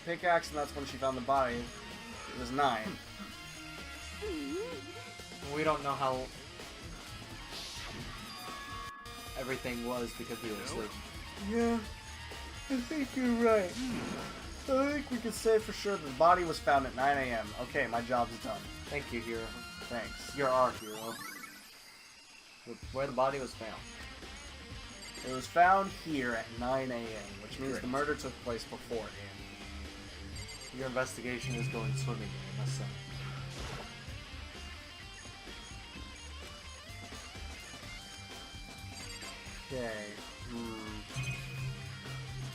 pickaxe, and that's when she found the body. It was 9. We don't know how everything was because we were asleep. Yeah, I think you're right. I think we can say for sure that the body was found at 9 a.m. Okay, my job's done. Thank you, hero. Thanks. You're our hero. Where the body was found. It was found here at 9 a.m., which means Great. the murder took place beforehand. Your investigation is going swimmingly, I must say. Okay.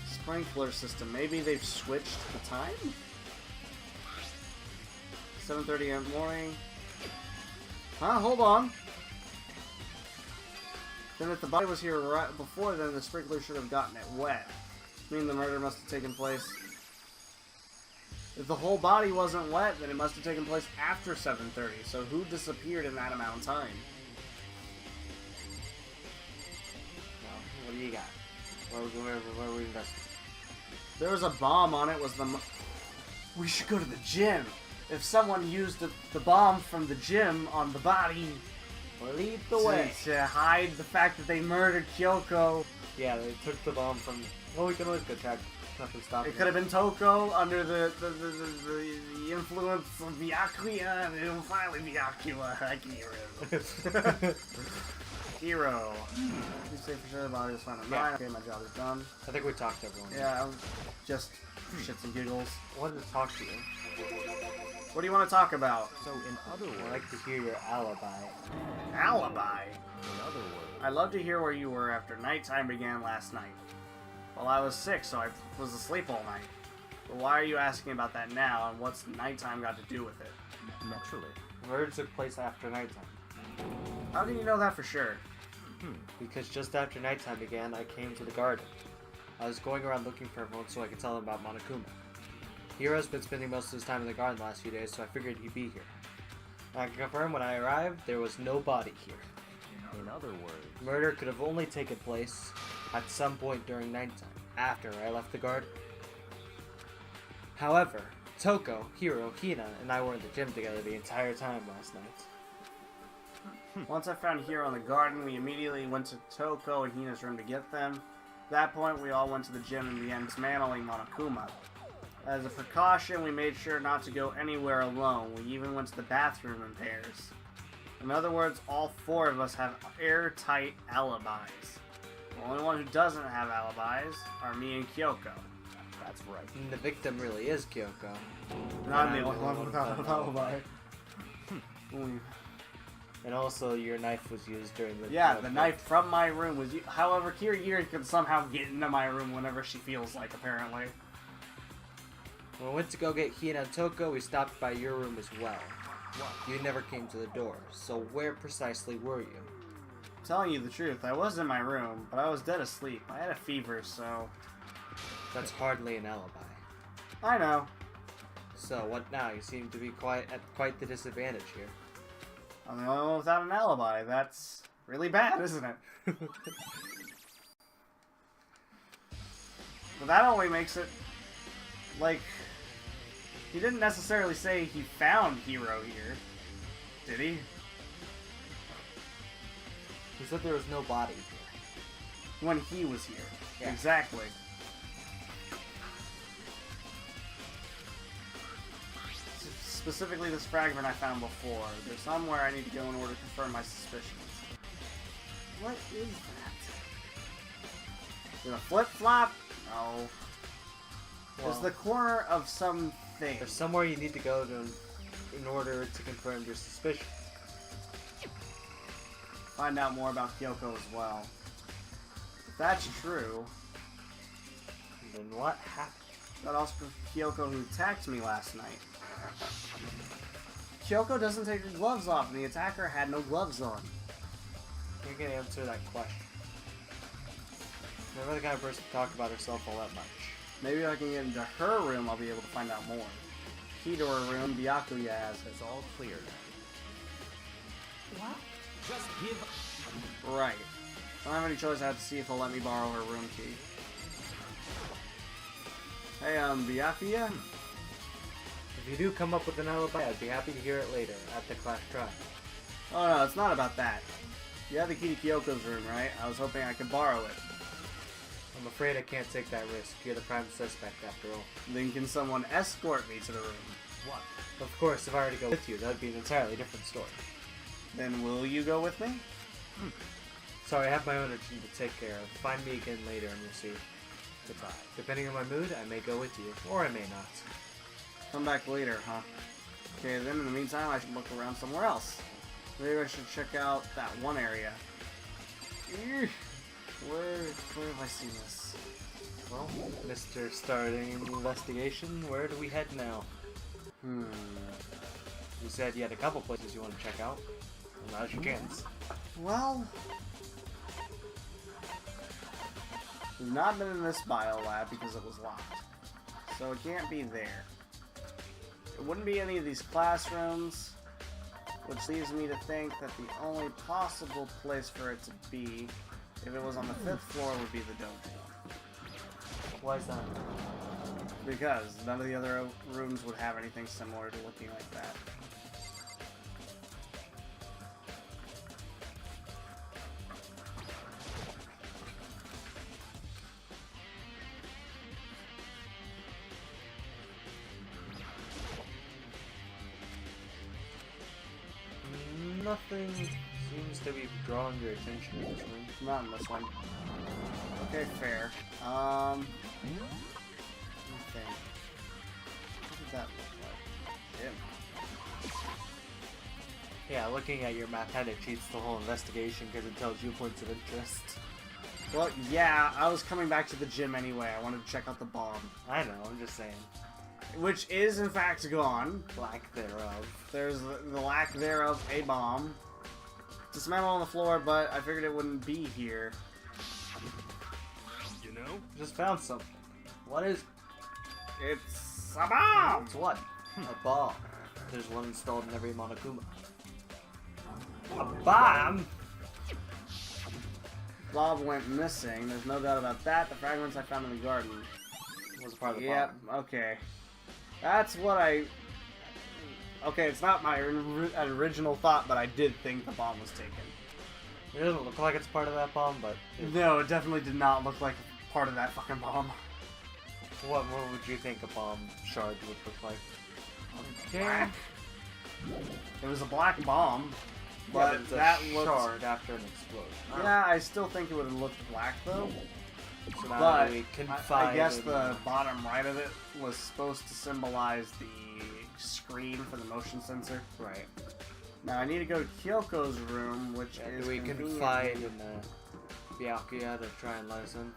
Sprinkler system. Maybe they've switched the time? 7:30 in the morning. Huh? Hold on. Then if the body was here right before then, the sprinkler should have gotten it wet. I mean, the murder must have taken place. If the whole body wasn't wet, then it must have taken place after 7:30. So who disappeared in that amount of time? Well, what do you got? Where are we investing? There was a bomb on it. Was the? We should go to the gym. If someone used the bomb from the gym on the body, Lead the way. To hide the fact that they murdered Kyoko. Yeah, they took the bomb from. Well, we can always go check. Nothing stopping. It could have been Toko under the influence of Byakuya, and it'll finally be Akira. Hero. You say for sure the body was found at 9. Okay, my job is done. I think we talked to everyone. Yeah, just shits and giggles. I wanted to talk to you. What do you want to talk about? So, in other words, I'd like to hear your alibi. Alibi? In other words, I'd love to hear where you were after nighttime began last night. Well, I was sick, so I was asleep all night. But why are you asking about that now, and what's nighttime got to do with it? naturally, the murder took place after nighttime. How do you know that for sure? Because just after nighttime began, I came to the garden. I was going around looking for everyone so I could tell them about Monokuma. Hiro's been spending most of his time in the garden the last few days, so I figured he'd be here. I can confirm when I arrived, there was no body here. In other words, murder could have only taken place at some point during nighttime, after I left the garden. However, Toko, Hiro, Hina, and I were in the gym together the entire time last night. Once I found Hiro in the garden, we immediately went to Toko and Hina's room to get them. At that point, we all went to the gym and began dismantling Monokuma. As a precaution, we made sure not to go anywhere alone. We even went to the bathroom in pairs. In other words, all 4 of us have airtight alibis. The only one who doesn't have alibis are me and Kyoko. That's right. And the victim really is Kyoko. And I'm the only one without an alibi. And also, your knife was used during the... Yeah, the knife from my room was used. However, Kiryu can somehow get into my room whenever she feels like, apparently. When we went to go get Hina and Toko, we stopped by your room as well. You never came to the door, so where precisely were you? I'm telling you the truth, I was in my room, but I was dead asleep. I had a fever, so... That's hardly an alibi. I know. So, what now? You seem to be at quite the disadvantage here. I'm the only one without an alibi. That's really bad, isn't it? But that only makes it... like... He didn't necessarily say he found Hiro here. Did he? He said there was no body here. When he was here. Yeah. Exactly. Specifically this fragment I found before. There's somewhere I need to go in order to confirm my suspicions. What is that? Is it a flip-flop? No. Well, It's the corner of something. there's somewhere you need to go in order to confirm your suspicion. Find out more about Kyoko as well. If that's true, Then what happened? that also Kyoko who attacked me last night. Kyoko doesn't take her gloves off, and the attacker had no gloves on. You can answer that question. Never the kind of person to talk about herself all that much. Maybe if I can get into her room, I'll be able to find out more. Key to her room, Byakuya has it. It's all clear now. What? Just give... Right. I don't have any choice. I have to see if they'll let me borrow her room key. Hey, Byakuya? If you do come up with an alibi, I'd be happy to hear it later, at the class trial. Oh no, it's not about that. You have the key to Kyoko's room, right? I was hoping I could borrow it. I'm afraid I can't take that risk. You're the prime suspect, after all. Then can someone escort me to the room? What? Of course, if I were to go with you, that would be an entirely different story. Then will you go with me? Sorry, I have my own urgent to take care of. Find me again later and you'll see. Goodbye. Depending on my mood, I may go with you, or I may not. Come back later, huh? Okay, then in the meantime, I should look around somewhere else. Maybe I should check out that one area. Eesh. Where have I seen this? Well, Mr. Starting Investigation, where do we head now? You said you had a couple places you want to check out. Well, now's your chance. Well, we've not been in this bio lab because it was locked. So it can't be there. It wouldn't be any of these classrooms, which leaves me to think that the only possible place for it to be, if it was on the 5th floor, would be the dojo. Why is that? Because none of the other rooms would have anything similar to looking like that. Nothing seems to be drawing your attention in this room. Not in this one. Okay, fair. Let me think. What did that look like? Gym. Yeah, looking at your map kind of cheats the whole investigation because it tells you points of interest. Well, yeah, I was coming back to the gym anyway. I wanted to check out the bomb. I know, I'm just saying. Which is, in fact, gone. Lack thereof. There's the lack thereof a bomb. Dismantled on the floor, but I figured it wouldn't be here. You know? Just found something. What is It's a bomb! It's what? A bomb. There's one installed in every Monokuma. A bomb? Bob went missing. There's no doubt about that. The fragments I found in the garden. Was a part of the Yep, bomb. okay. That's what I... Okay, it's not my original thought, but I did think the bomb was taken. It doesn't look like it's part of that bomb, but... No, it definitely did not look like part of that fucking bomb. What would you think a bomb shard would look like? Black. It was a black bomb, Yeah, but it's a that looked... shard after an explosion. Yeah, I still think it would have looked black though. So now But we I confide guess in- the bottom right of it was supposed to symbolize the screen for the motion sensor. Right. Now I need to go to Kyoko's room, which Yeah, is do we convenient. confide in Byakuya to try and let us in?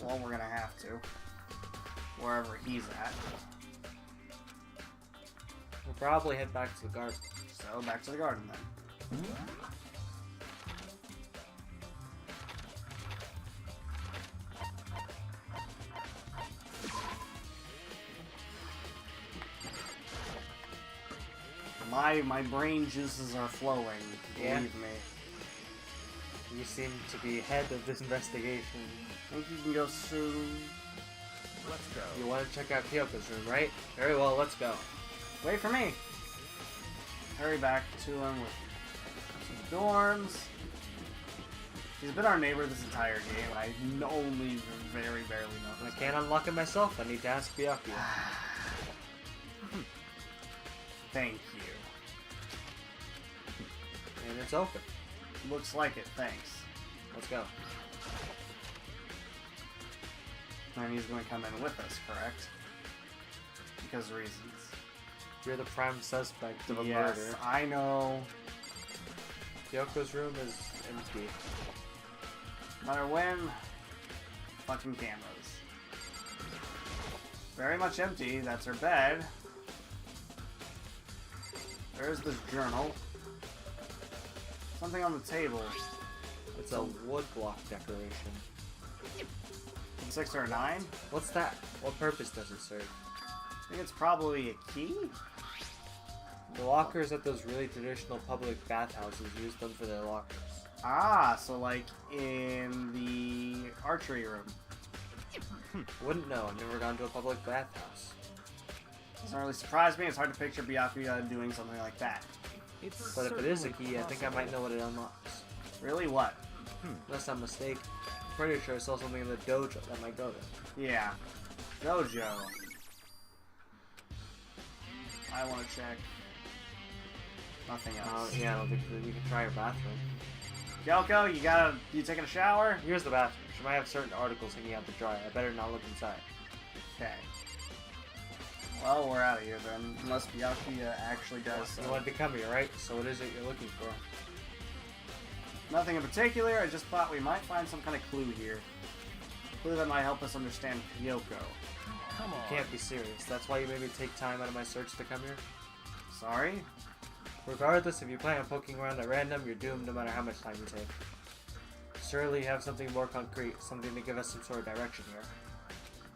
Well, we're gonna have to. Wherever he's at. We'll probably head back to the garden. So, back to the garden then. My brain juices are flowing, Yeah? believe me. You seem to be head of this investigation. Think you can go soon? Let's go. You want to check out Kyoko's room, right? Very well, let's go. Wait for me! Hurry back to him with some dorms. He's been our neighbor this entire game, and I only very barely know I him. can't unlock it myself, I need to ask Byakuya. Thank you. And it's open. Looks like it, thanks. Let's go. And he's going to come in with us, correct? Because of reasons. You're the prime suspect of a Yes, murder. I know. Kyoko's room is empty. No matter when, fucking cameras. Very much empty. That's her bed. There's this journal. Something on the table. It's a woodblock decoration. 6 or a 9? What's that? What purpose does it serve? I think it's probably a key? The lockers at those really traditional public bathhouses use them for their lockers. Ah, so like in the archery room. Wouldn't know. I've never gone to a public bathhouse. Doesn't really surprise me. It's hard to picture Byakuya doing something like that. But if it is a key, I think I might know what it unlocks. Really? What? Unless I'm mistaken. I'm pretty sure I saw something in the dojo that might go there. Yeah. Dojo. I want to check. Nothing else. Yeah, I don't think that you can try your bathroom. Kyoko, you taking a shower? Here's the bathroom. She might have certain articles hanging out to dry. I better not look inside. Okay. Well, we're out of here then. Unless Byakuya actually does so. You wanted to come here, right? So what is it you're looking for? Nothing in particular. I just thought we might find some kind of clue here. Clue that might help us understand Kyoko. Come on. You can't be serious. That's why you made me take time out of my search to come here? Sorry? Regardless, if you plan on poking around at random, you're doomed no matter how much time you take. Surely you have something more concrete, something to give us some sort of direction here.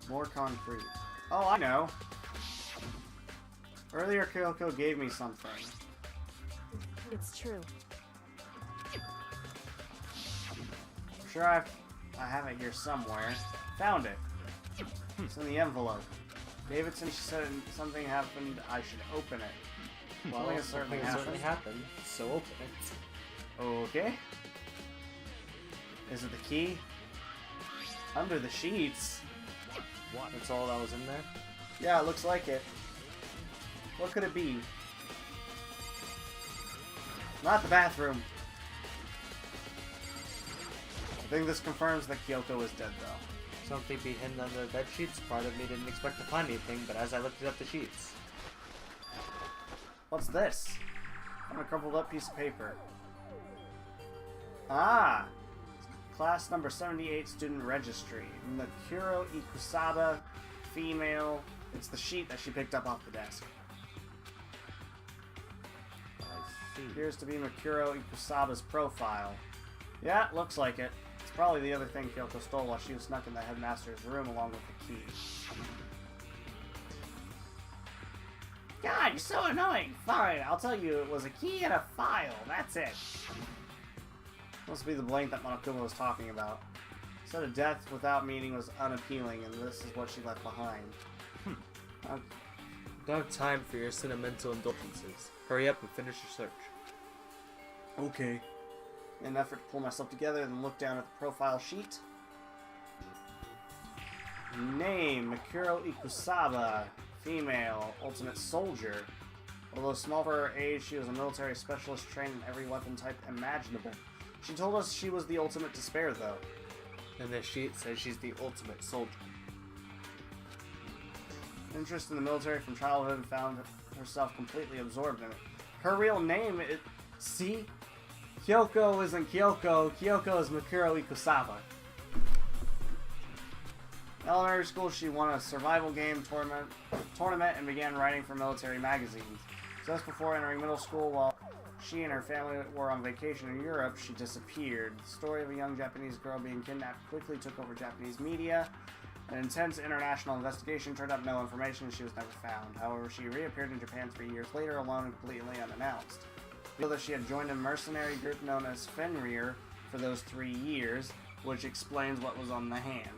More concrete. Oh, I know. Earlier, Kyoko gave me something. It's true. I'm sure I have it here somewhere. Found it. It's in the envelope. Gave it to me. She said something happened. I should open it. Well, it certainly happened. So open it. Okay. Is it the key? Under the sheets. What? That's all that was in there? Yeah, it looks like it. What could it be? Not the bathroom. I think this confirms that Kyoko is dead, though. Something be hidden under the bed sheets? Part of me didn't expect to find anything, but as I lifted up the sheets. What's this? On a crumpled up piece of paper. Ah! Class number 78 student registry. Mikuro Ikusada, female. It's the sheet that she picked up off the desk. I see. Appears to be Mikuro Ikusada's profile. Yeah, looks like it. It's probably the other thing Kyoko stole while she was snuck in the headmaster's room along with the key. God, you're so annoying! Fine, I'll tell you it was a key and a file, that's it. Must be the blank that Monokuma was talking about. Said a death without meaning was unappealing, and this is what she left behind. Don't have time for your sentimental indulgences. Hurry up and finish your search. Okay. In an effort to pull myself together and look down at the profile sheet. Name, Mikuro Ikusaba. Female, ultimate soldier. Although small for her age, she was a military specialist trained in every weapon type imaginable. She told us she was the ultimate to spare, though. And the sheet says she's the ultimate soldier. Interest in the military from childhood and found herself completely absorbed in it. Her real name is... See? Kyoko isn't Kyoko. Kyoko is Mikuro Ikusaba. In elementary school, she won a survival game tournament and began writing for military magazines. Just before entering middle school, while she and her family were on vacation in Europe, she disappeared. The story of a young Japanese girl being kidnapped quickly took over Japanese media. An intense international investigation turned up no information and she was never found. However, she reappeared in Japan 3 years later, alone and completely unannounced. We know that she had joined a mercenary group known as Fenrir for those 3 years, which explains what was on the hand.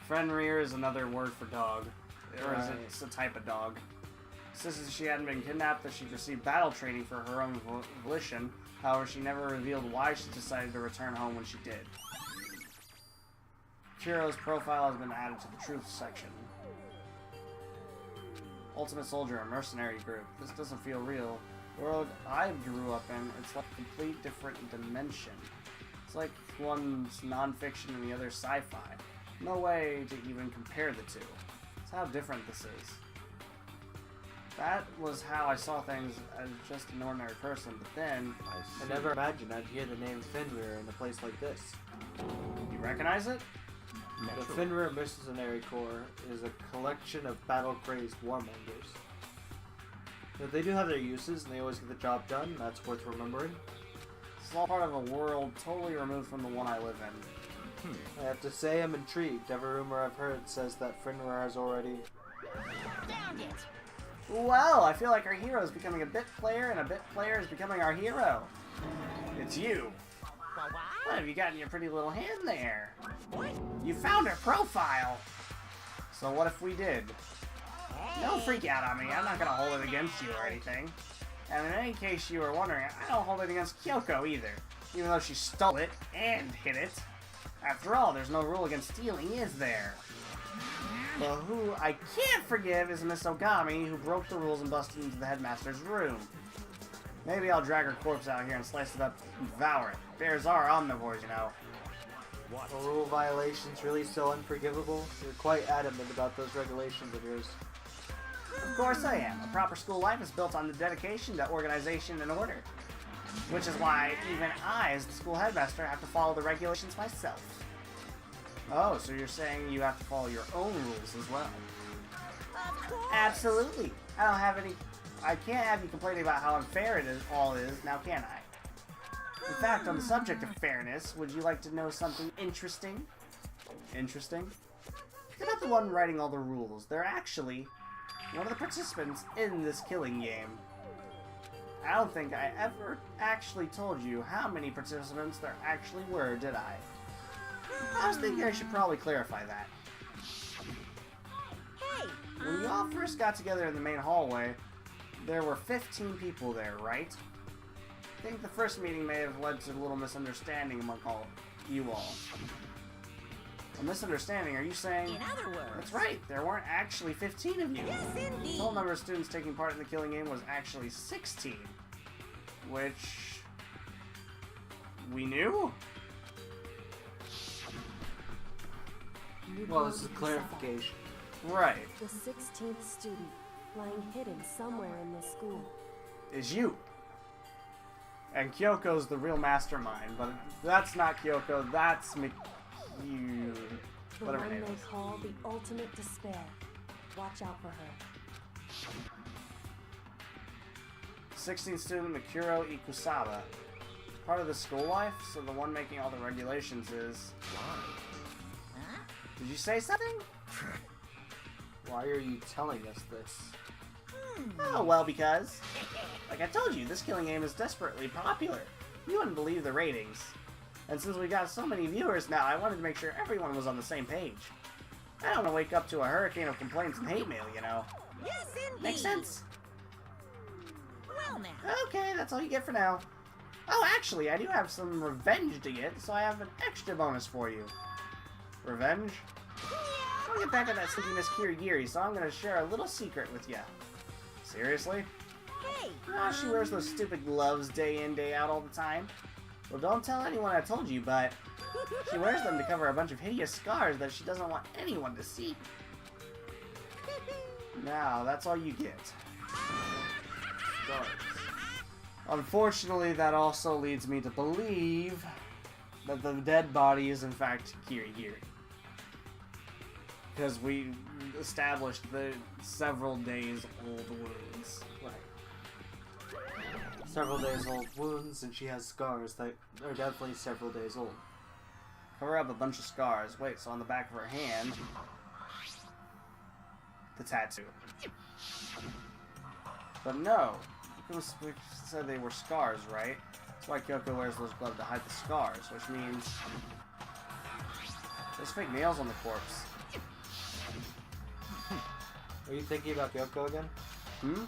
Fenrir is another word for dog, or is it a type of dog? Since she hadn't been kidnapped, that she'd received battle training for her own volition. However, she never revealed why she decided to return home when she did. Kuro's profile has been added to the truth section. Ultimate Soldier, a mercenary group. This doesn't feel real. The world I grew up in, it's like a complete different dimension. It's like one's non-fiction and the other sci-fi. No way to even compare the two. That's how different this is. That was how I saw things as just an ordinary person, but then... I never imagined I'd hear the name Fenrir in a place like this. You recognize it? The Fenrir Mercenary Corps is a collection of battle-crazed warmongers. But they do have their uses, and they always get the job done. That's worth remembering. It's all part of a world totally removed from the one I live in. I have to say I'm intrigued. Every rumor I've heard says that Fenrir has already... Found it! Well, I feel like our hero is becoming a bit player, and a bit player is becoming our hero. It's you. What have you got in your pretty little hand there? You found her profile! So what if we did? Don't freak out on me, I'm not gonna hold it against you or anything. And in any case you were wondering, I don't hold it against Kyoko either. Even though she stole it and hid it. After all, there's no rule against stealing, is there? But who I can't forgive is Miss Ogami, who broke the rules and busted into the headmaster's room. Maybe I'll drag her corpse out here and slice it up and devour it. Bears are omnivores, you know. What? Are rule violations really so unforgivable? You're quite adamant about those regulations of yours. Of course I am. A proper school life is built on the dedication to organization and order. Which is why even I, as the school headmaster, have to follow the regulations myself. Oh, so you're saying you have to follow your own rules as well? Of course. Absolutely. I can't have you complaining about how unfair it all is, now can I? In fact, on the subject of fairness, would you like to know something interesting? Interesting? You're not the one writing all the rules. They're actually one of the participants in this killing game. I don't think I ever actually told you how many participants there actually were, did I? I was thinking I should probably clarify that. Hey. When we all first got together in the main hallway, there were 15 people there, right? I think the first meeting may have led to a little misunderstanding among you all. A misunderstanding, are you saying? In other words. That's right, there weren't actually 15 of you. Yes, The indeed. total number of students taking part in the killing game was actually 16. Which... we knew? Well, this is clarification. Right. The 16th student, lying hidden somewhere in this school. Is you. And Kyoko's the real mastermind, but that's not Kyoko, that's The whatever her one name they is. call the ultimate despair. Watch out for her. 16th student Mikuro Ikusaba. Part of the school life, so the one making all the regulations is... Huh? Did you say something? Why are you telling us this? Oh, well, because... like I told you, this killing game is desperately popular. You wouldn't believe the ratings. And since we got so many viewers now, I wanted to make sure everyone was on the same page. I don't want to wake up to a hurricane of complaints and hate mail, you know. Yes, indeed. Makes sense. Well now. Okay, that's all you get for now. Oh, actually, I do have some revenge to get, so I have an extra bonus for you. Revenge? I want to get back at that stinky Miss Kirigiri, so I'm going to share a little secret with ya. Seriously? Hey. Ah, she wears those stupid gloves day in, day out all the time. Well, don't tell anyone I told you, but she wears them to cover a bunch of hideous scars that she doesn't want anyone to see. Now, that's all you get. Scars. Unfortunately, that also leads me to believe that the dead body is in fact Kirigiri. Because we established the several days old wounds. Right. Several days old wounds, and she has scars that are definitely several days old. Cover up a bunch of scars. Wait, so on the back of her hand, the tattoo. But no, we said they were scars, right? That's why Kyoko wears those gloves to hide the scars, which means there's fake nails on the corpse. Are you thinking about Kyoko again? Hmm?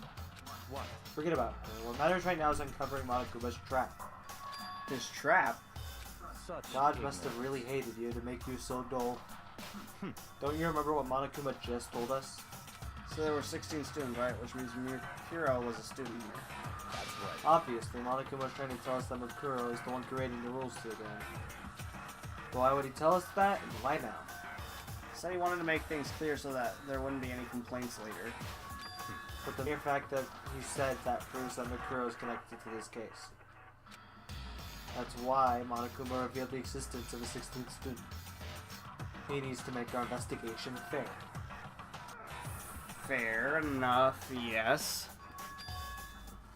What? Forget about it. What matters right now is uncovering Monokuma's trap. His trap? Such God ignorance. must have really hated you to make you so dull. Don't you remember what Monokuma just told us? So there were 16 students, right? Which means Mikuro was a student here. That's right. Obviously, Monokuma's trying to tell us that Mikuro is the one creating the rules to the game. Why would he tell us that, and why now? Said he wanted to make things clear so that there wouldn't be any complaints later. But the mere fact that he said that proves that Mikuro is connected to this case. That's why Monokuma revealed the existence of a 16th student. He needs to make our investigation fair. Fair enough, yes.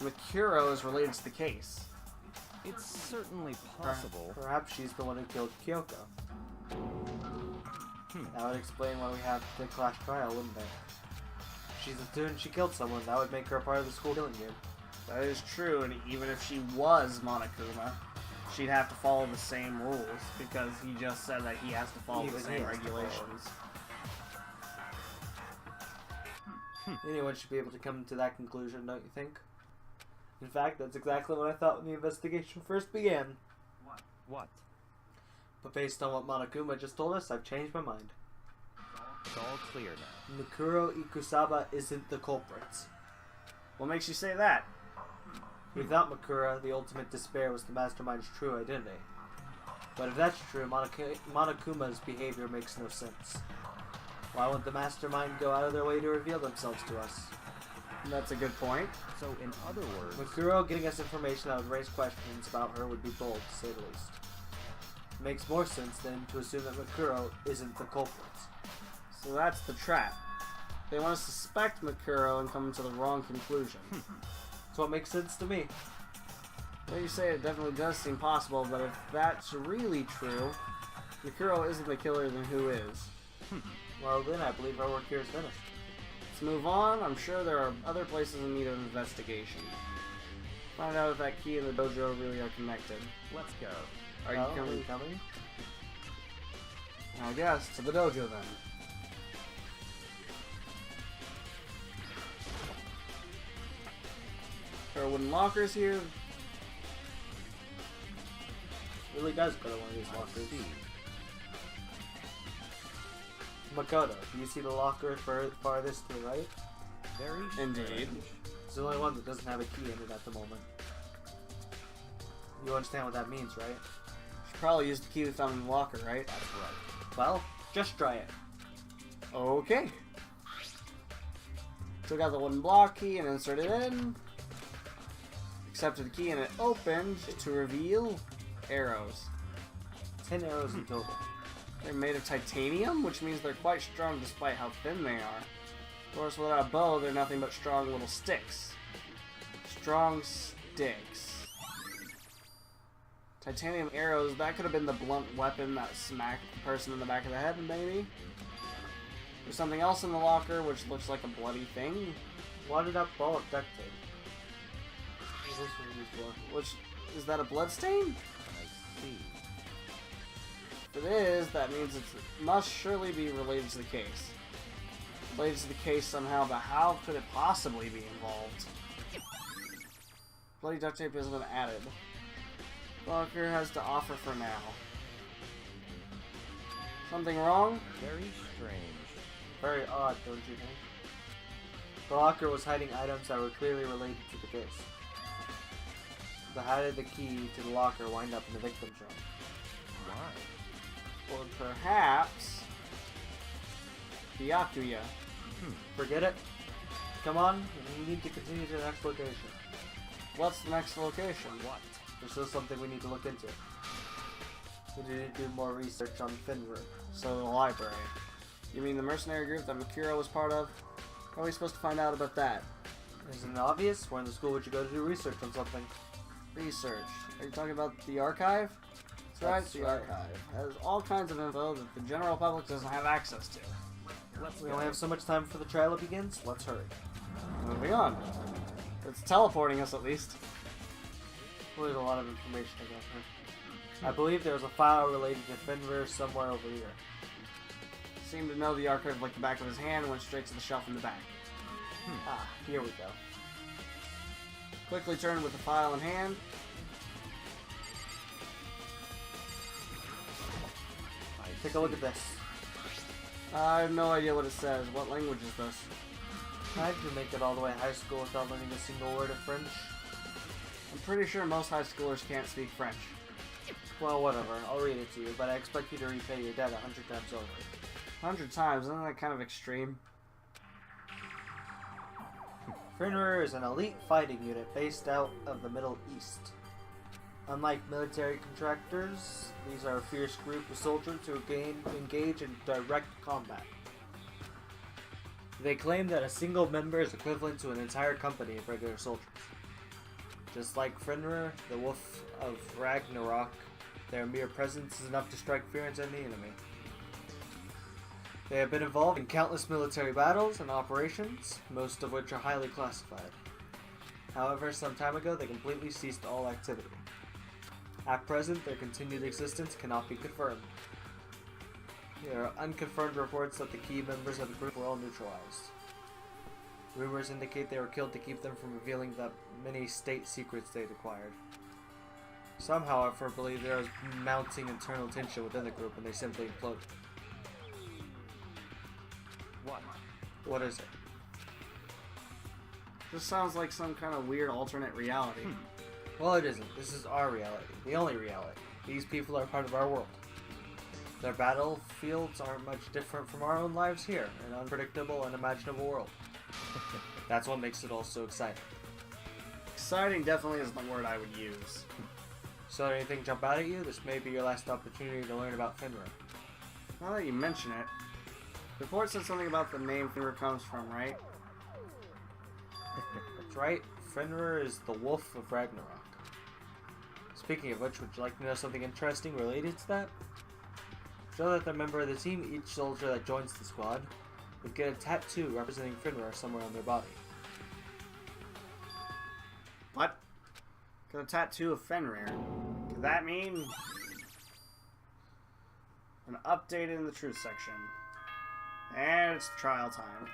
Mikuro is related to the case. It's certainly possible. Perhaps she's the one who killed Kyoko. That would explain why we have the class trial, wouldn't it? If she's a student, she killed someone. That would make her a part of the school killing game. That is true, and even if she was Monokuma, she'd have to follow the same rules because he just said that he has to follow Even the he same has to follow. regulations. Anyone should be able to come to that conclusion, don't you think? In fact, that's exactly what I thought when the investigation first began. What? But based on what Monokuma just told us, I've changed my mind. It's all clear now. Mikuro Ikusaba isn't the culprit. What makes you say that? Without Mikura, the ultimate despair was the mastermind's true identity. But if that's true, Monokuma's behavior makes no sense. Why won't the mastermind go out of their way to reveal themselves to us? That's a good point. So, in other words, Mikuro getting us information that would raise questions about her would be bold, to say the least. It makes more sense then to assume that Mikuro isn't the culprit. So that's the trap. They want to suspect Mikuro and come to the wrong conclusion. That's what makes sense to me. Well, you say it definitely does seem possible, but if that's really true, Mikuro isn't the killer, then who is? Well then, I believe our work here is finished. Let's move on. I'm sure there are other places in need of investigation. Find out if that key and the dojo really are connected. let's go. Are Well, you coming? coming? I guess. To the dojo then. There are wooden lockers here. Really does go to one of these lockers. See. Makoto, do you see the locker farthest to the right? Very Indeed. strange. It's the only one that doesn't have a key in it at the moment. You understand what that means, right? Should probably use the key we found in the locker, right? That's right. Well, just try it. Okay. Took out the wooden block key and inserted it in. Accepted the key and it opened to reveal arrows. 10 arrows in total. They're made of titanium, which means they're quite strong despite how thin they are. Of course, without a bow, they're nothing but strong little sticks. Strong sticks. Titanium arrows, that could have been the blunt weapon that smacked the person in the back of the head, maybe? There's something else in the locker, which looks like a bloody thing. Wadded up ball of duct tape. What is this one used for? Which, is that a bloodstain? I see. If it is, that means it must surely be related to the case. Related to the case somehow, but how could it possibly be involved? Bloody duct tape has been added. Locker has to offer for now. Something wrong? Very strange. Very odd, don't you think? The locker was hiding items that were clearly related to the case. But how did the key to the locker wind up in the victim's room? Why? Or perhaps... Byakuya. Forget it. Come on, we need to continue to the next location. What's the next location? What? There's still something we need to look into. We need to do more research on Finver. So the library. You mean the mercenary group that Mikuro was part of? How are we supposed to find out about that? Isn't it obvious? Where in the school would you go to do research on something? Research. Are you talking about the archive? That's right, That's the right. archive. Has all kinds of info that the general public doesn't have access to. Let's We go. only have so much time before the trial begins. Let's hurry. Moving on. It's teleporting us at least. Well, there's a lot of information I got here. I believe there's a file related to Finver somewhere over here. Seemed to know the archive like the back of his hand and went straight to the shelf in the back. Ah, here we go. Quickly turned with the file in hand. Take a look at this. I have no idea what it says. What language is this? How did you make it all the way to high school without learning a single word of French? I'm pretty sure most high schoolers can't speak French. Well, whatever. I'll read it to you, but I expect you to repay your debt 100 times over. 100 times, isn't that kind of extreme? Finver is an elite fighting unit based out of the Middle East. Unlike military contractors, these are a fierce group of soldiers who engage in direct combat. They claim that a single member is equivalent to an entire company of regular soldiers. Just like Fenrir, the Wolf of Ragnarok, their mere presence is enough to strike fear into the enemy. They have been involved in countless military battles and operations, most of which are highly classified. However, some time ago they completely ceased all activity. At present, their continued existence cannot be confirmed. There are unconfirmed reports that the key members of the group were all neutralized. Rumors indicate they were killed to keep them from revealing the many state secrets they'd acquired. Some, however, believe there is mounting internal tension within the group and they simply imploded. What? What is it? This sounds like some kind of weird alternate reality. Well, it isn't. This is our reality. The only reality. These people are part of our world. Their battlefields aren't much different from our own lives here, an unpredictable, unimaginable world. That's what makes it all so exciting. Exciting definitely isn't the word I would use. So, anything jump out at you? This may be your last opportunity to learn about Finra. Now that you mention it, the report said something about the name Finra comes from, right? That's right. Fenrir is the Wolf of Ragnarok. Speaking of which, would you like to know something interesting related to that? Show that they're a member of the team, each soldier that joins the squad would get a tattoo representing Fenrir somewhere on their body. What? Got a tattoo of Fenrir. Could that mean an update in the truth section? And it's trial time.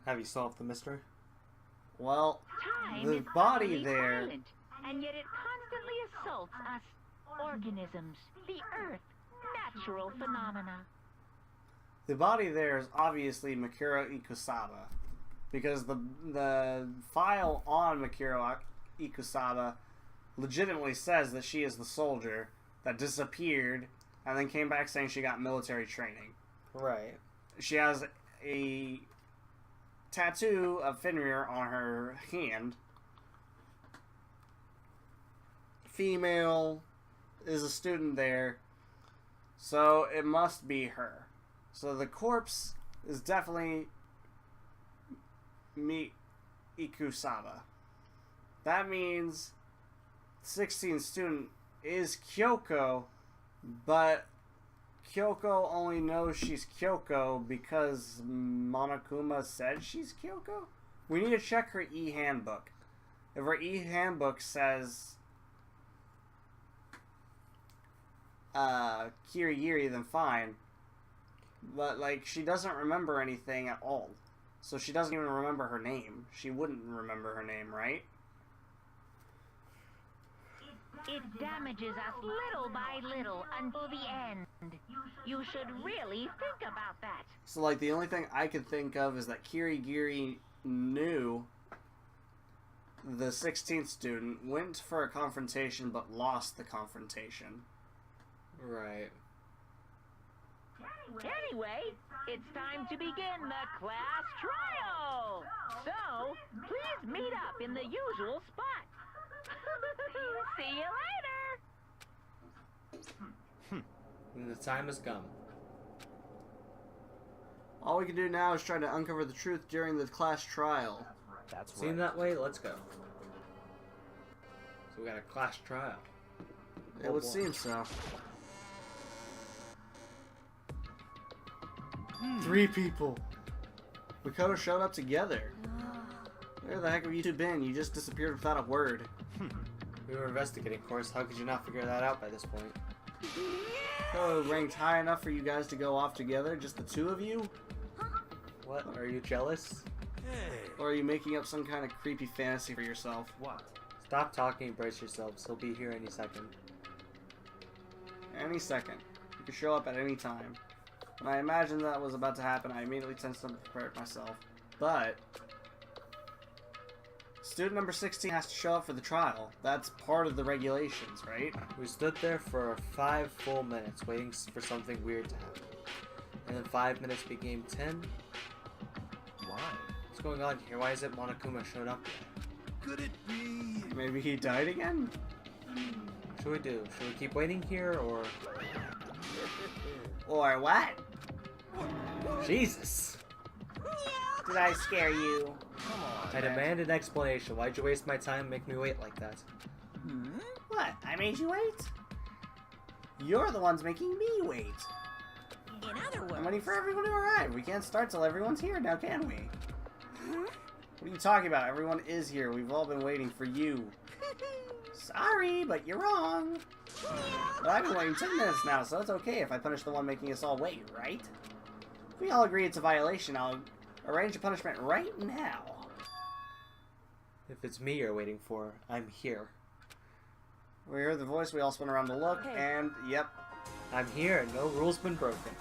Have you solved the mystery? Well, Time the is body utterly there. silent, and yet it constantly assaults us organisms, the earth, natural phenomena. The body there is obviously Mikuro Ikusaba, because the file on Mikuro Ikusaba legitimately says that she is the soldier that disappeared and then came back saying she got military training. Right. She has a tattoo of Fenrir on her hand. Female, is a student there, so it must be her. So the corpse is definitely Ikusaba. That means 16th student is Kyoko, but Kyoko only knows she's Kyoko because Monokuma said she's Kyoko? We need to check her e-handbook. If her e-handbook says Kirigiri, then fine. But, like, she doesn't remember anything at all. So she doesn't even remember her name. She wouldn't remember her name, right? It damages us little by little until the end. You should really think about that. So, like, the only thing I could think of is that Kirigiri knew the 16th student, went for a confrontation, but lost the confrontation. Right. Anyway, it's time to begin the class trial. So, please meet up in the usual spot. See you later. And the time has come. All we can do now is try to uncover the truth during the class trial. That's right. Seem that way? Let's go. So we got a class trial. It would seem so. 3 people. We could have showed up together. Where the heck have you two been? You just disappeared without a word. We were investigating, of course. How could you not figure that out by this point? Oh, ranked high enough for you guys to go off together? Just the 2 of you? What? Are you jealous? Or are you making up some kind of creepy fantasy for yourself? What? Stop talking and brace yourselves. He'll be here any second. Any second. You can show up at any time. When I imagined that was about to happen, I immediately tensed up and prepared myself. But student number 16 has to show up for the trial. That's part of the regulations, right? We stood there for 5 full minutes waiting for something weird to happen. And then 5 minutes became 10. Why? What's going on here? Why isn't Monokuma showed up yet? Could it be? Maybe he died again? What should we do? Should we keep waiting here or... Or what? Jesus! Did I scare you? Come on. I demand an explanation. Why'd you waste my time and make me wait like that? What? I made you wait? You're the ones making me wait. In other words, I'm waiting for everyone to arrive. We can't start till everyone's here now, can we? What are you talking about? Everyone is here. We've all been waiting for you. Sorry, but you're wrong. But I've been waiting 10 minutes now, so it's okay if I punish the one making us all wait, right? If we all agree it's a violation, I'll arrange a punishment right now. If it's me you're waiting for, I'm here. We heard the voice, we all spin around to look, Okay. and yep. I'm here, and no rule's been broken.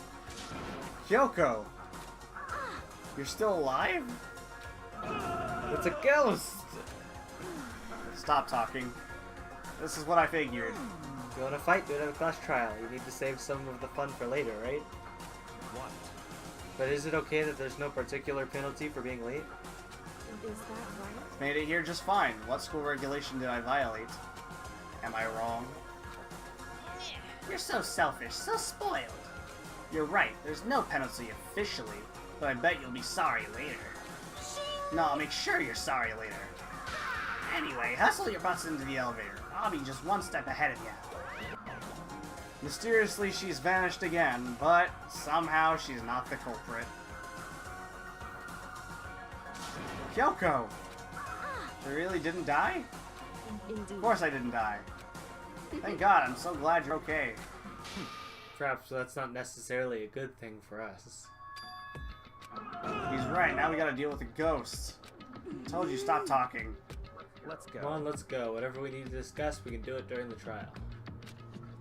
Kyoko! You're still alive? It's a ghost! Stop talking. This is what I figured. If you want to fight, do it at a class trial. You need to save some of the fun for later, right? What? But is it okay that there's no particular penalty for being late? Is that right? Made it here just fine. What school regulation did I violate? Am I wrong? You're so selfish, so spoiled. You're right, there's no penalty officially, but I bet you'll be sorry later. No, I'll make sure you're sorry later. Anyway, hustle your butts into the elevator. I'll be just one step ahead of you. Mysteriously, she's vanished again, but somehow she's not the culprit. Kyoko! You really didn't die? Indeed. Of course I didn't die. Thank God, I'm so glad you're okay. Perhaps that's not necessarily a good thing for us. He's right, now we gotta deal with the ghosts. Told you, stop talking. Let's go. Come on, let's go. Whatever we need to discuss, we can do it during the trial.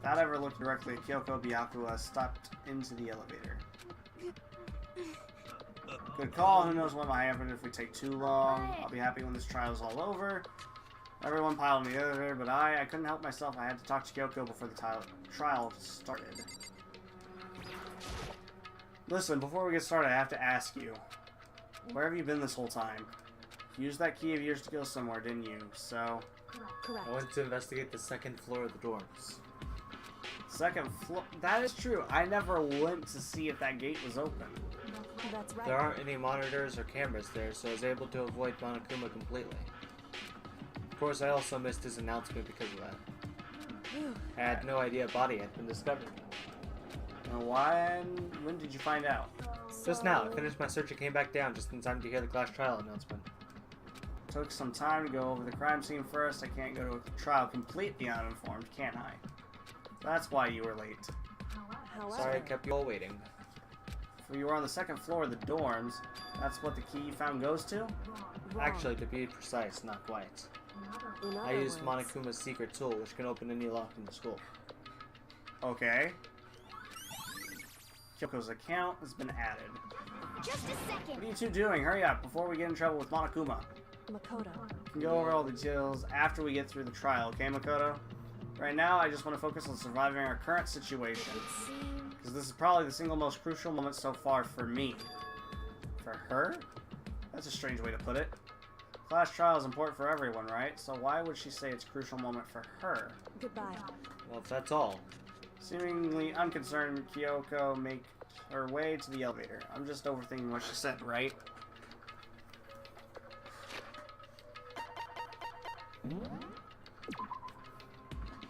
Without ever looking directly at Kyoko, Byakuya stepped into the elevator. Good call, who knows what might happen if we take too long. I'll be happy when this trial's all over. Everyone piled in the elevator, but I couldn't help myself. I had to talk to Kyoko before the trial started. Listen, before we get started, I have to ask you. Where have you been this whole time? You used that key of yours to go somewhere, didn't you? So, Correct. I went to investigate the second floor of the dorms. second floor. That is true. I never went to see if that gate was open. That's right. There aren't any monitors or cameras there, so I was able to avoid Monokuma completely. Of course, I also missed his announcement because of that. I had no idea a body had been discovered. And when did you find out? Just now, I finished my search and came back down just in time to hear the class trial announcement. Took some time to go over the crime scene first. I can't go to a trial completely uninformed, can I? That's why you were late. However, Sorry I kept you all waiting. If you were on the second floor of the dorms, that's what the key you found goes to? wrong. Actually, to be precise, not quite. In I other used words, Monokuma's secret tool, which can open any lock in the school. Okay. Kyoko's account has been added. Just a What second. are you two doing? Hurry up before we get in trouble with Monokuma. Makoto. We can go over all the details after we get through the trial, okay, Makoto? Right now, I just want to focus on surviving our current situation. It seems Because this is probably the single most crucial moment so far for me. For her? That's a strange way to put it. Class trial is important for everyone, right? So why would she say it's a crucial moment for her? goodbye. Well, if that's all. Seemingly unconcerned, Kyoko makes her way to the elevator. I'm just overthinking what she said, right?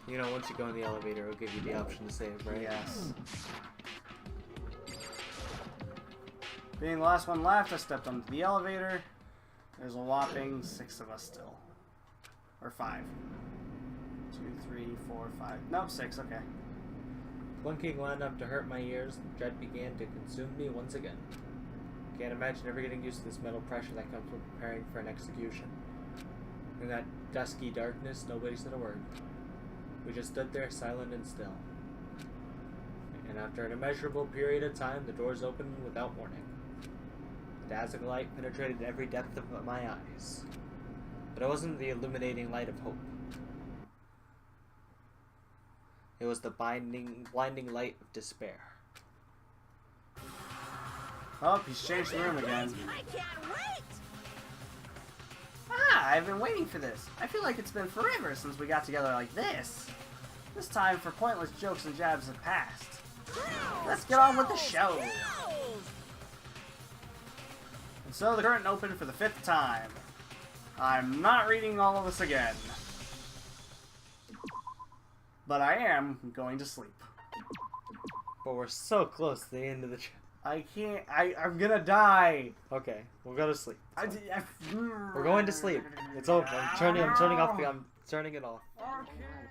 You know, once you go in the elevator, it'll give you the option to save, right? Yes. Being the last one left, I stepped onto the elevator. There's a whopping 6 of us still. Or 5. 2, 3, 4, 5. Nope, 6, okay. Clunking loud enough to hurt my ears, the dread began to consume me once again. Can't imagine ever getting used to this mental pressure that comes from preparing for an execution. In that dusky darkness, nobody said a word. We just stood there, silent and still. And after an immeasurable period of time, the doors opened without warning. The dazzling light penetrated every depth of my eyes. But it wasn't the illuminating light of hope. It was the blinding light of despair. Oh, he's changed the room again. I can't wait. Ah, I've been waiting for this. I feel like it's been forever since we got together like this. This time for pointless jokes and jabs have passed. Let's get on with the show. And so the curtain opened for the 5th time. I'm not reading all of this again. But I am going to sleep. But we're so close to the end of the I can't. I'm gonna die. Okay, we'll go to sleep. I, We're going to sleep. It's over. I'm turning off the Turning it off. Okay.